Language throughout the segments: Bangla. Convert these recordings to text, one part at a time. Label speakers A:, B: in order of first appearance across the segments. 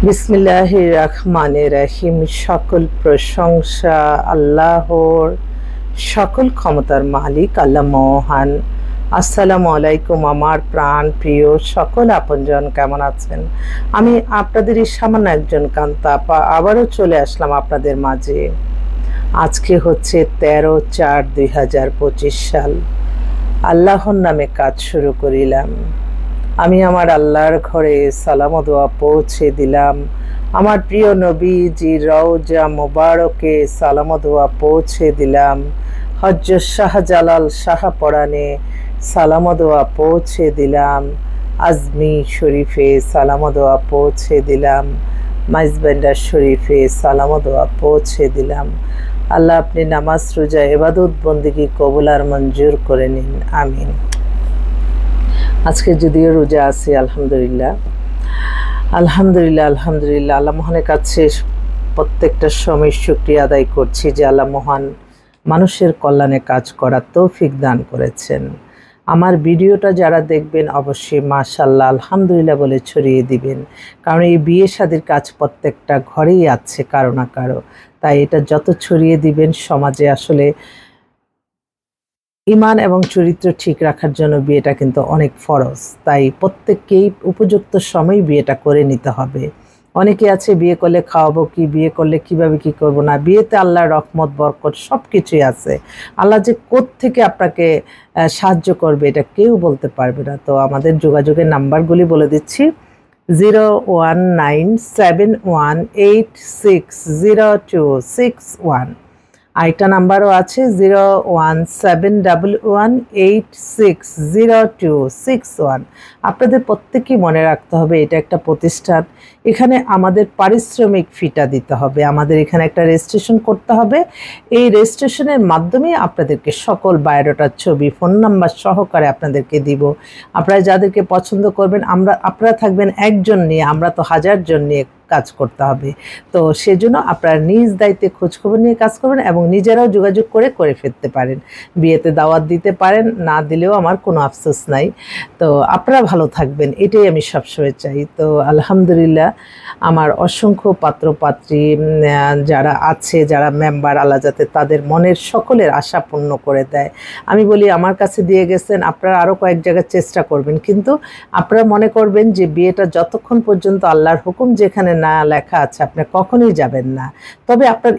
A: বিসমিল্লাহির রহমানির রহিম। সকল প্রশংসা আল্লাহর, সকল ক্ষমতার মালিক আল্লাহ মহান। আসসালামু আলাইকুম আমার প্রাণ প্রিয় সকল আপনজন, কেমন আছেন? আমি আপনাদের এই সামান্য একজন কান্তা আপা আবারও চলে আসলাম আপনাদের মাঝে। আজকে হচ্ছে 13/4/2025 সাল। আল্লাহর নামে কাজ শুরু করিলাম। আমি আমার আল্লাহর ঘরে সালাম ও দোয়া পৌঁছে দিলাম। আমার প্রিয় নবীজি রওজা মোবারকে সালাম ও দোয়া পৌঁছে দিলাম। হযরত শাহজালাল শাহপরানে সালাম ও দোয়া পৌঁছে দিলাম। আজমি শরীফে সালাম ও দোয়া পৌঁছে দিলাম। মাইজবান্ডার শরীফে সালাম ও দোয়া পৌঁছে দিলাম। আল্লাহ আপনি নামাজ রোজা ইবাদত বন্দেগী কবুল আর মঞ্জুর করে নিন, আমিন। আজকে যদিও রোজা আছি, আলহামদুলিল্লাহ আলহামদুলিল্লাহ আলহামদুলিল্লাহ। আল্লাহ মহানের কাছে প্রত্যেকটা সময় শুকরিয়া আদায় করছি যে আল্লাহ মহান মানুষের কল্যাণে কাজ করার তৌফিক দান করেছেন। আমার ভিডিওটা যারা দেখবেন অবশ্যই মাশাআল্লাহ আলহামদুলিল্লাহ বলে ছড়িয়ে দিবেন, কারণ এই বিয়ে শাদীর কাজ প্রত্যেকটা ঘরেই আছে কারো না কারো। তাই এটা যত ছড়িয়ে দিবেন সমাজে, আসলে ইমান এবং চরিত্র ঠিক রাখার জন্য বিয়েটা কিন্তু অনেক ফরজ। তাই প্রত্যেককেই উপযুক্ত সময় বিয়েটা করে নিতে হবে। অনেকে আছে বিয়ে করলে খাওয়াবো কি, বিয়ে করলে কিভাবে কি করব না। বিয়েতে আল্লাহর রহমত বরকত সব কিছুই আছে। আল্লাহ যে কোত্থেকে আপনাকে সাহায্য করবে এটা কেউ বলতে পারবে না। তো আমাদের যোগাযোগের নাম্বারগুলি বলে দিচ্ছি: 01971860261। আরেকটা নাম্বারও আছে 01711860261। আপনাদের প্রত্যেকেই মনে রাখতে হবে এটা একটা প্রতিষ্ঠান। এখানে আমাদের পারিশ্রমিক ফিটা দিতে হবে, আমাদের এখানে একটা রেজিস্ট্রেশন করতে হবে। এই রেজিস্ট্রেশনের মাধ্যমে আপনাদেরকে সকল বায়োডাটার ছবি, ফোন নাম্বার সহকারে আপনাদেরকে দিব। আপনারা যাদেরকে পছন্দ করবেন, আপনারা থাকবেন একজন নিয়ে, আমরা তো 1000 জন নিয়ে কাজ করতে হবে। তো সেজন্য আপনারা নিজ দায়িত্বে খোঁজখবর নিয়ে কাজ করবেন এবং নিজেরাও যোগাযোগ করে ফেলতে পারেন। বিয়েতে দাওয়াত দিতে পারেন, না দিলেও আমার কোনো আফসোস নাই। তো আপনারা ভালো থাকবেন, এটাই আমি সবসময় চাই। তো আলহামদুলিল্লাহ আমার অসংখ্য পাত্রপাত্রী যারা আছে, যারা মেম্বার, আল্লাহ যাতে তাদের মনের সকলের আশা পূর্ণ করে দেয়। আমি বলি আমার কাছে দিয়ে গেছেন, আপনারা আরও কয়েক জায়গায় চেষ্টা করবেন, কিন্তু আপনারা মনে করবেন যে বিয়েটা যতক্ষণ পর্যন্ত আল্লাহর হুকুম যেখানে না লেখা আছে আপনি কখনোই যাবেন না। তবে আপনার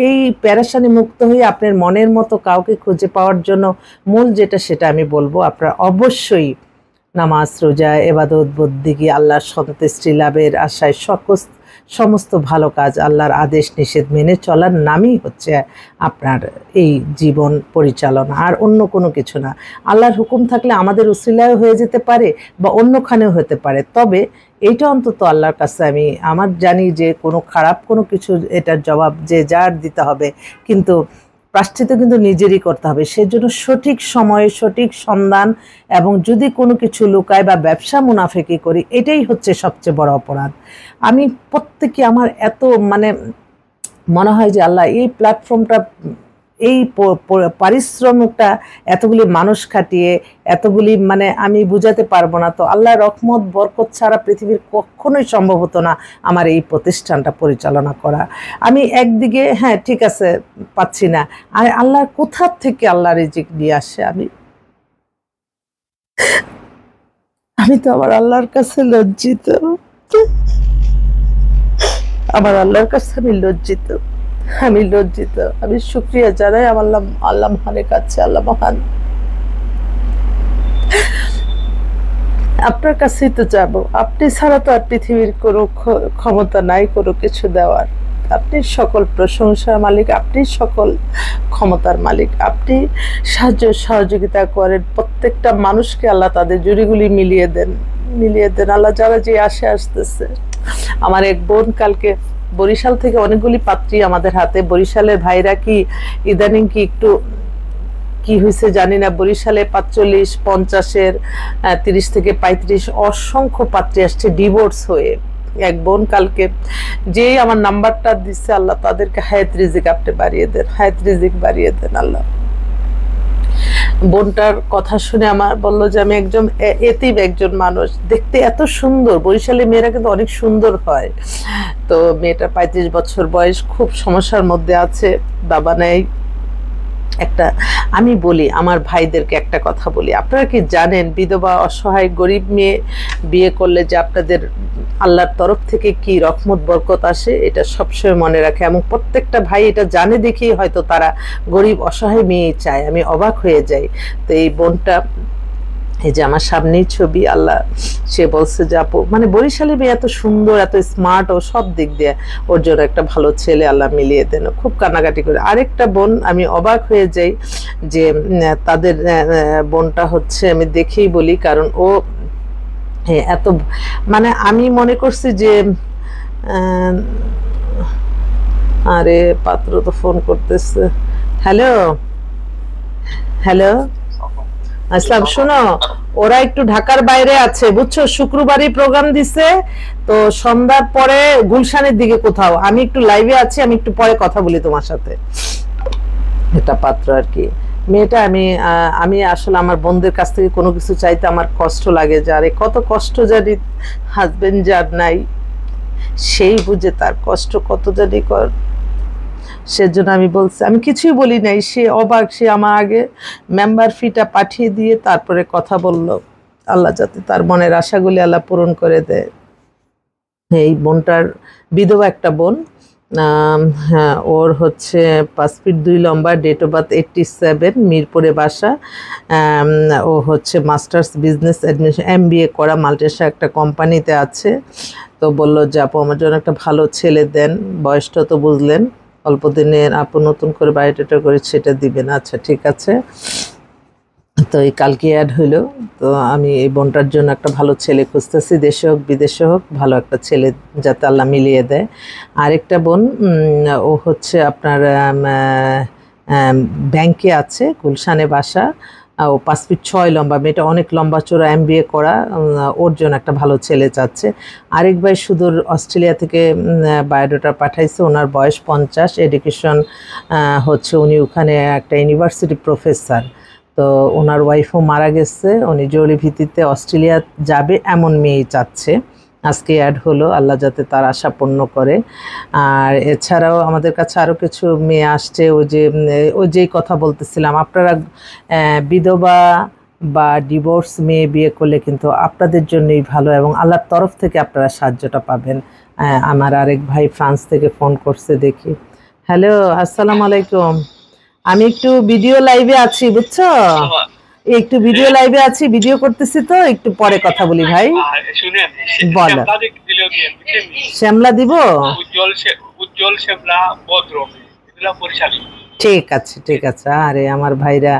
A: এই প্যারাশানি মুক্ত হয়ে আপনার মনের মতো কাউকে খুঁজে পাওয়ার জন্য মূল যেটা, সেটা আমি বলবো আপনারা অবশ্যই নামাজ রোজা ইবাদত বন্দেগী আল্লাহর সন্তুষ্টি লাভের আশায় সমস্ত ভালো কাজ, আল্লাহর আদেশ নিষেধ মেনে চলার নামই হচ্ছে আপনার এই জীবন পরিচালনা, আর অন্য কোনো কিছু না। আল্লাহর হুকুম থাকলে আমাদের উসিলায় হয়ে যেতে পারে বা অন্যখানেও হতে পারে, তবে এইটা অন্তত আল্লাহর কাছে আমার জানি যে কোনো খারাপ কোনো কিছু এটার জবাব যে যার দিতে হবে, কিন্তু প্রায়শ্চিত্ত কিন্তু নিজেরই করতে হবে। সেজন্য সঠিক সময়ে সঠিক সন্ধান, এবং যদি কোনো কিছু লুকায় বা ব্যবসা মুনাফেকি করি, এটাই হচ্ছে সবচেয়ে বড় অপরাধ। আমি প্রত্যেকে আমার এত মনে হয় যে আল্লাহ এই প্ল্যাটফর্মটা, এই পারিশ্রমিকটা এতগুলি মানুষ খাটিয়ে এতগুলি আমি বুঝাতে পারবো না। তো আল্লাহর রহমত বরকত ছাড়া পৃথিবীর কখনোই সম্ভব হতো না আমার এই প্রতিষ্ঠানটা পরিচালনা করা। আমি একদিকে হ্যাঁ ঠিক আছে পাচ্ছি না, আর আল্লাহর কোথা থেকে আল্লাহ রিজিক নিয়ে আসে। আমি তো আমার আল্লাহর কাছে লজ্জিত, আমার আল্লাহর কাছে আমি লজ্জিত। আমি শুকরিয়া জানাই আমার আল্লাহ মহানের কাছে। আল্লাহ মহান, আপনার কাছেই তো যাব। আপনি ছাড়া তো আর পৃথিবীর কোনো ক্ষমতা নাই কোনো কিছু দেওয়ার। আপনি সকল প্রশংসার মালিক, আপনি সকল ক্ষমতার মালিক, আপনি সাহায্য সহযোগিতা করেন প্রত্যেকটা মানুষকে। আল্লাহ তাদের জুড়িগুলি মিলিয়ে দেন আল্লাহ, যারা যে আসতেছে। আমার এক বোন কালকে বরিশাল থেকে অনেকগুলি পাত্রী আমাদের হাতে। বরিশালের ভাইরা কি ইদানিং কি একটু কি হয়েছে জানি না, বরিশালে 45-50-এর 30 থেকে 35 অসংখ্য পাত্রী আসছে ডিভোর্স হয়ে। এক বোন কালকে যেই আমার নাম্বারটা দিচ্ছে, আল্লাহ তাদেরকে হায়াত রিজিক আপনি বাড়িয়ে দেন, হায়াত রিজিক বাড়িয়ে দেন আল্লাহ। বোনটার কথা শুনে আমার বলল যে আমি একজন এতিম একজন মানুষ, দেখতে এত সুন্দর, বরিশালে মেয়েরা কিন্তু অনেক সুন্দর হয়। তো মেয়েটা 35 বছর বয়স, খুব সমস্যার মধ্যে আছে, বাবা নেই একটা। আমি বলি আমার ভাইদেরকে একটা কথা বলি, আপনারা কি জানেন বিধবা অসহায় গরিব মেয়ে বিয়ে করলে যে আপনাদের আল্লাহর তরফ থেকে কি রহমত বরকত আসে? এটা সবসময় মনে রাখে, এবং প্রত্যেকটা ভাই এটা জানে দেখেই হয়তো তারা গরিব অসহায় মেয়ে চায়। আমি অবাক হয়ে যাই। তো এই বোনটা, এই যে আমার সামনেই ছবি, আল্লাহ সে বলছে যে আপু মানে বরিশালে মেয়ে এত সুন্দর, এত স্মার্ট, ও সব দিক দিয়ে ওর জন্য একটা ভালো ছেলে আল্লাহ মিলিয়ে দেন। খুব কান্নাকাটি করে। আরেকটা বোন, আমি অবাক হয়ে যাই যে তাদের বোনটা হচ্ছে, আমি দেখেই বলি, কারণ ও এত মানে আমি মনে করছি যে আরে পাত্র তো ফোন করতেছে। হ্যালো হ্যালো আসলাম, শোনো, ওরা একটু ঢাকার বাইরে আছে বুঝছো, শুক্রবারই প্রোগ্রাম দিছে, তো সন্ধ্যার পরে গুলশানের দিকে কোথাও। আমি একটু লাইভে আছি, আমি একটু পরে কথা বলি তোমার সাথে। এটা পাত্র আর কি মেয়েটা। আমি আসলে আমার বোনদের কাছ থেকে কোনো কিছু চাইতে আমার কষ্ট লাগে, যারে কত কষ্ট জানি, হাজবেন্ড যার নাই সেই বুঝে তার কষ্ট কত জানি কর। সেজন্য আমি বলছি, আমি কিছুই বলি নাই, সে অবাক, সে আমার আগে মেম্বার ফিটা পাঠিয়ে দিয়ে তারপরে কথা বলল। আল্লাহ যাতে তার মনের আশাগুলি আল্লাহ পূরণ করে দেয়। এই বোনটার বিধবা একটা বোন, হ্যাঁ, ওর হচ্ছে 5 ফিট 2 লম্বা, ডেট অফ বার্থ 87, মিরপুরে বাসা। ও হচ্ছে মাস্টার্স বিজনেস অ্যাডমিনিস্ট্রেশন MBA করা, মাল্টিনেশনাল একটা কোম্পানিতে আছে। তো বললো যে আপু আমার জন্য একটা ভালো ছেলে দেন, বয়সটা তো বুঝলেন, অল্প দিনের, আপু নতুন করে বায়োডাটা করে সেটা দিবেন। আচ্ছা ঠিক আছে। তো এই কালকে অ্যাড হইলো। তো আমি এই বোনটার জন্য একটা ভালো ছেলে খুঁজতেছি, দেশে হোক বিদেশে হোক, ভালো একটা ছেলে যাতে আল্লাহ মিলিয়ে দেয়। আরেকটা বোন, ও হচ্ছে আপনার ব্যাংকে আছে, গুলশানে বাসা, ও 5 ফিট 6 লম্বা, মেয়েটা অনেক লম্বা চোরা, MBA করা, ওর জন্য একটা ভালো ছেলে চাচ্ছে। আরেক ভাই সুদূর অস্ট্রেলিয়া থেকে বায়োডাটা পাঠাইছে, ওনার বয়স 50, এডুকেশন হচ্ছে উনি ওখানে একটা ইউনিভার্সিটি প্রফেসর। তো ওনার ওয়াইফও মারা গেছে, উনি জরুরি ভিত্তিতে অস্ট্রেলিয়া যাবে এমন মেয়ে চাচ্ছে। আজকে অ্যাড হলো, আল্লাহ যাতে তার আশা পূর্ণ করে। আর এছাড়াও আমাদের কাছে আরও কিছু মেয়ে আসছে। ওই যেই কথা বলতেছিলাম, আপনারা বিধবা বা ডিভোর্স মেয়ে বিয়ে করলে কিন্তু আপনাদের জন্যই ভালো, এবং আল্লাহর তরফ থেকে আপনারা সাহায্যটা পাবেন। আমার আরেক ভাই ফ্রান্স থেকে ফোন করছে, দেখি। হ্যালো, আসসালামু আলাইকুম। আমি একটু ভিডিও লাইভে আছি বুঝছো, একটু ভিডিও লাইভে আছি, ভিডিও করতেছি, তো একটু পরে কথা বলি ভাই। বলো, শ্যামলা দিব? উজ্জ্বল শ্যামলা ভদ্র, ঠিক আছে ঠিক আছে। আরে আমার ভাইরা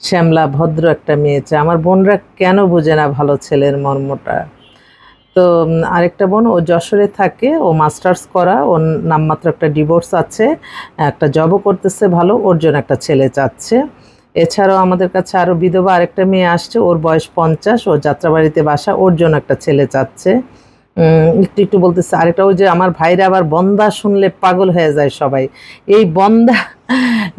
A: শ্যামলা ভদ্র একটা মেয়ে চায়, আমার বোনরা কেন বোঝে না ভালো ছেলের মর্মটা। তো আরেকটা বোন, ও যশোরে থাকে, ও মাস্টার্স করা, ওর নামমাত্র একটা ডিভোর্স আছে, একটা জবও করতেছে ভালো, ওর জন্য একটা ছেলে চাচ্ছে। এছাড়াও আমাদের কাছে আরও বিধবা আরেকটা মেয়ে আসছে, ওর বয়স 50, ও যাত্রাবাড়িতে বাসা, ওর জন্য একটা ছেলে চাচ্ছে। একটু একটু বলতেছে। আরেকটা, ওই যে আমার ভাইরা আবার বন্দা শুনলে পাগল হয়ে যায় সবাই, এই বন্দা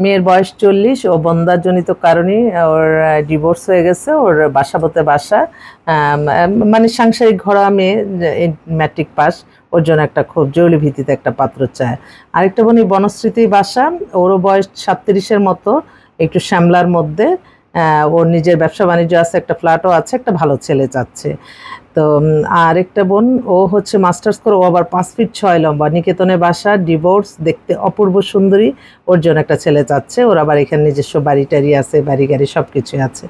A: মেয়ের বয়স 40, ও বন্দাজনিত কারণে ওর ডিভোর্স হয়ে গেছে, ওর বাসাবতে বাসা, মানে সাংসারিক ঘরোয়া মেয়ে, ম্যাট্রিক পাস, ওর জন্য একটা খুব জরুরি ভিত্তিতে একটা পাত্র চায়। আরেকটা বোন বনস্মৃতি বাসা, ওরও বয়স 37-এর মতো, একটু শ্যামলার মধ্যে, ওর নিজের ব্যবসা বাণিজ্য আছে, একটা ফ্ল্যাটও আছে, একটা ভালো ছেলে চাচ্ছে। তো আরেকটা বোন, ও হচ্ছে মাস্টার্স করে, ও আবার 5 ফিট 6 লম্বা, নিকেতনে বাসা, ডিভোর্স, দেখতে অপূর্ব সুন্দরী, ওর জন্য একটা ছেলে চাচ্ছে। ওর আবার এখানে নিজস্ব বাড়ি টাড়ি আছে, বাড়ি গাড়ি সব কিছুই আছে।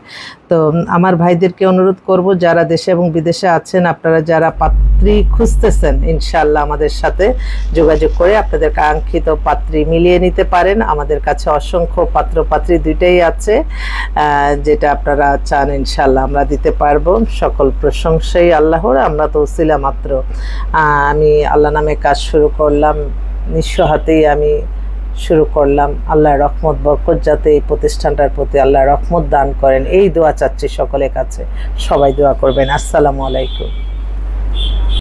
A: তো আমার ভাইদেরকে অনুরোধ করব, যারা দেশে এবং বিদেশে আছেন, আপনারা যারা পাত্রী খুঁজতেছেন, ইনশাআল্লাহ আমাদের সাথে যোগাযোগ করে আপনাদের কাঙ্ক্ষিত পাত্রী মিলিয়ে নিতে পারেন। আমাদের কাছে অসংখ্য পাত্র পাত্রী দুইটাই আছে, যেটা আপনারা চান ইনশাআল্লাহ আমরা দিতে পারবো। সকল প্রশংসাই আল্লাহর, আমরা তো উসিলা মাত্র। আমি আল্লাহ নামে কাজ শুরু করলাম, নিঃস্ব হাতেই আমি শুরু করলাম। আল্লাহর রহমত বরকত যাতে এই প্রতিষ্ঠানটার প্রতি আল্লাহ রহমত দান করেন, এই দোয়া চাচ্ছি সকলের কাছে। সবাই দোয়া করবেন। আসসালামু আলাইকুম।